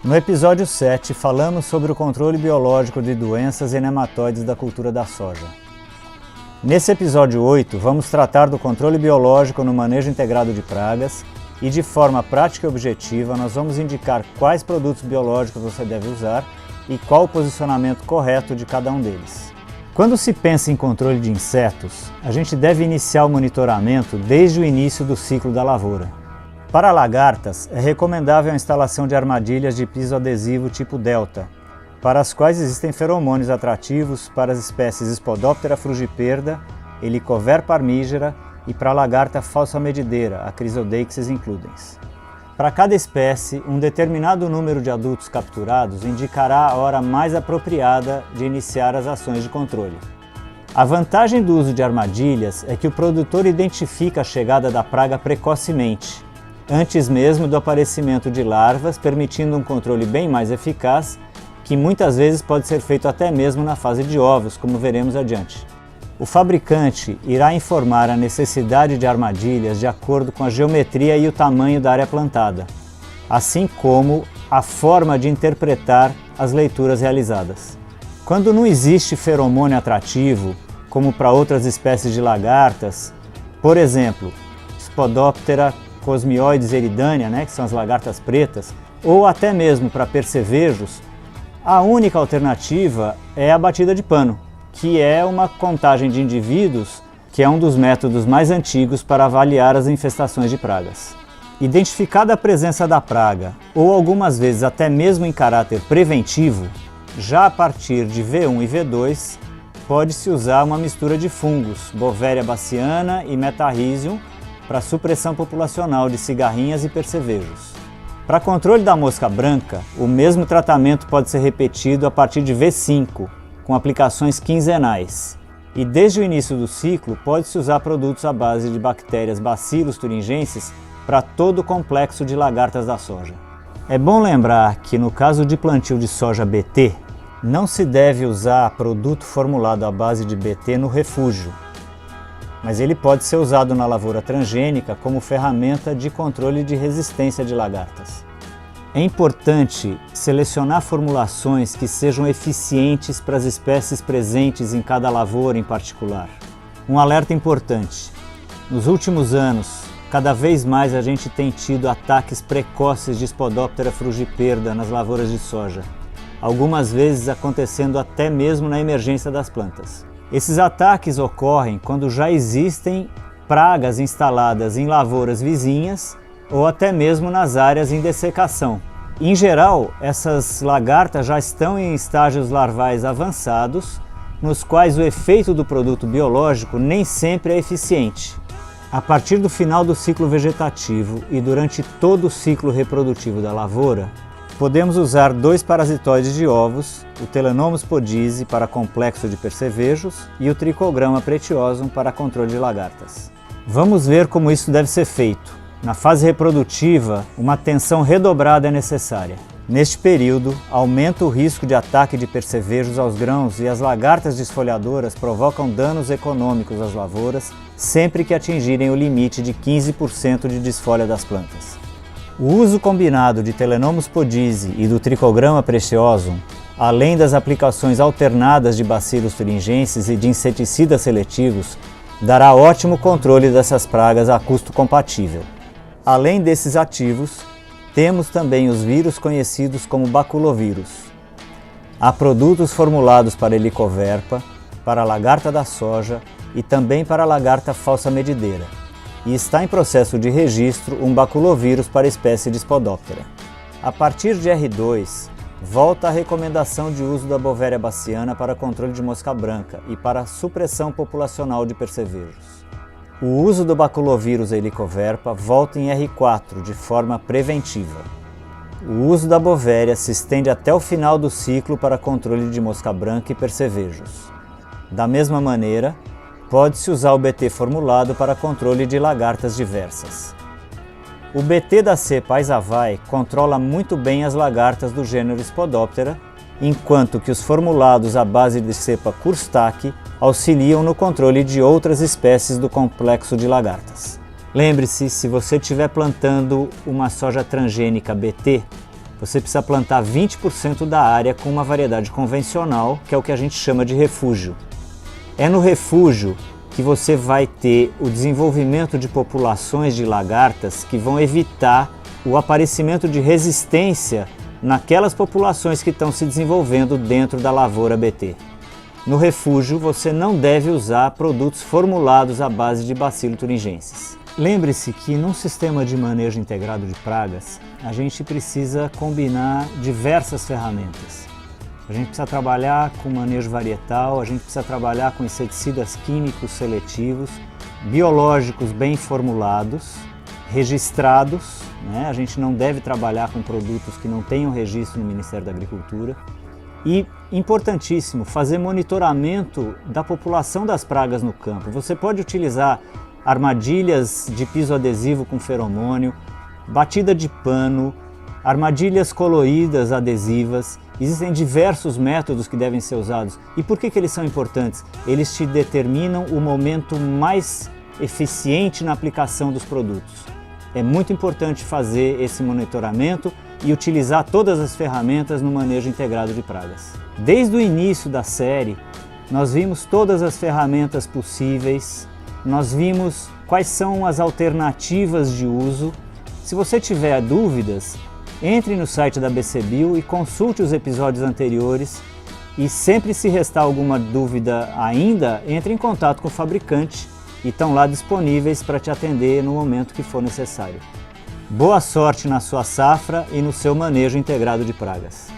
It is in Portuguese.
No episódio 7, falamos sobre o controle biológico de doenças e nematóides da cultura da soja. Nesse episódio 8, vamos tratar do controle biológico no manejo integrado de pragas e, de forma prática e objetiva, nós vamos indicar quais produtos biológicos você deve usar e qual o posicionamento correto de cada um deles. Quando se pensa em controle de insetos, a gente deve iniciar o monitoramento desde o início do ciclo da lavoura. Para lagartas, é recomendável a instalação de armadilhas de piso adesivo tipo Delta, para as quais existem feromônios atrativos para as espécies Spodoptera frugiperda, Helicoverpa parmígera e para a lagarta falsa medideira, a Chrysodeixis includens. Para cada espécie, um determinado número de adultos capturados indicará a hora mais apropriada de iniciar as ações de controle. A vantagem do uso de armadilhas é que o produtor identifica a chegada da praga precocemente, antes mesmo do aparecimento de larvas, permitindo um controle bem mais eficaz, que muitas vezes pode ser feito até mesmo na fase de ovos, como veremos adiante. O fabricante irá informar a necessidade de armadilhas de acordo com a geometria e o tamanho da área plantada, assim como a forma de interpretar as leituras realizadas. Quando não existe feromônio atrativo, como para outras espécies de lagartas, por exemplo, Spodoptera Cosmioides eridânea, que são as lagartas pretas, ou até mesmo para percevejos, a única alternativa é a batida de pano, que é uma contagem de indivíduos, que é um dos métodos mais antigos para avaliar as infestações de pragas. Identificada a presença da praga, ou algumas vezes até mesmo em caráter preventivo, já a partir de V1 e V2, pode-se usar uma mistura de fungos, Bovéria baciana e Metarrhizium, para supressão populacional de cigarrinhas e percevejos. Para controle da mosca branca, o mesmo tratamento pode ser repetido a partir de V5, com aplicações quinzenais. E desde o início do ciclo, pode-se usar produtos à base de bactérias Bacillus thuringiensis para todo o complexo de lagartas da soja. É bom lembrar que no caso de plantio de soja BT, não se deve usar produto formulado à base de BT no refúgio, mas ele pode ser usado na lavoura transgênica como ferramenta de controle de resistência de lagartas. É importante selecionar formulações que sejam eficientes para as espécies presentes em cada lavoura em particular. Um alerta importante: nos últimos anos, cada vez mais a gente tem tido ataques precoces de Spodoptera frugiperda nas lavouras de soja, algumas vezes acontecendo até mesmo na emergência das plantas. Esses ataques ocorrem quando já existem pragas instaladas em lavouras vizinhas ou até mesmo nas áreas em dessecação. Em geral, essas lagartas já estão em estágios larvais avançados, nos quais o efeito do produto biológico nem sempre é eficiente. A partir do final do ciclo vegetativo e durante todo o ciclo reprodutivo da lavoura, podemos usar dois parasitoides de ovos, o Telenomus podise para complexo de percevejos e o Trichogramma pretiosum para controle de lagartas. Vamos ver como isso deve ser feito. Na fase reprodutiva, uma atenção redobrada é necessária. Neste período, aumenta o risco de ataque de percevejos aos grãos e as lagartas desfolhadoras provocam danos econômicos às lavouras sempre que atingirem o limite de 15% de desfolha das plantas. O uso combinado de Telenomus podise e do Trichogramma pretiosum, além das aplicações alternadas de Bacillus thuringiensis e de inseticidas seletivos, dará ótimo controle dessas pragas a custo compatível. Além desses ativos, temos também os vírus conhecidos como baculovírus. Há produtos formulados para Helicoverpa, para a lagarta da soja e também para a lagarta falsa medideira. E está em processo de registro um baculovírus para a espécie de Spodoptera. A partir de R2, volta a recomendação de uso da Bovéria baciana para controle de mosca branca e para supressão populacional de percevejos. O uso do baculovírus Helicoverpa volta em R4 de forma preventiva. O uso da Bovéria se estende até o final do ciclo para controle de mosca branca e percevejos. Da mesma maneira, pode-se usar o BT formulado para controle de lagartas diversas. O BT da cepa Isavae controla muito bem as lagartas do gênero Spodoptera, enquanto que os formulados à base de cepa Kurstaki auxiliam no controle de outras espécies do complexo de lagartas. Lembre-se, se você estiver plantando uma soja transgênica BT, você precisa plantar 20% da área com uma variedade convencional, que é o que a gente chama de refúgio. É no refúgio que você vai ter o desenvolvimento de populações de lagartas que vão evitar o aparecimento de resistência naquelas populações que estão se desenvolvendo dentro da lavoura BT. No refúgio, você não deve usar produtos formulados à base de Bacillus thuringiensis. Lembre-se que num sistema de manejo integrado de pragas, a gente precisa combinar diversas ferramentas. A gente precisa trabalhar com manejo varietal, a gente precisa trabalhar com inseticidas químicos seletivos, biológicos bem formulados, registrados, né? A gente não deve trabalhar com produtos que não tenham registro no Ministério da Agricultura. E, importantíssimo, fazer monitoramento da população das pragas no campo. Você pode utilizar armadilhas de piso adesivo com feromônio, batida de pano, armadilhas coloridas adesivas. Existem diversos métodos que devem ser usados. E por que eles são importantes? Eles te determinam o momento mais eficiente na aplicação dos produtos. É muito importante fazer esse monitoramento e utilizar todas as ferramentas no manejo integrado de pragas. Desde o início da série, nós vimos todas as ferramentas possíveis, nós vimos quais são as alternativas de uso. Se você tiver dúvidas, entre no site da BCBio e consulte os episódios anteriores e sempre se restar alguma dúvida ainda, entre em contato com o fabricante e estão lá disponíveis para te atender no momento que for necessário. Boa sorte na sua safra e no seu manejo integrado de pragas.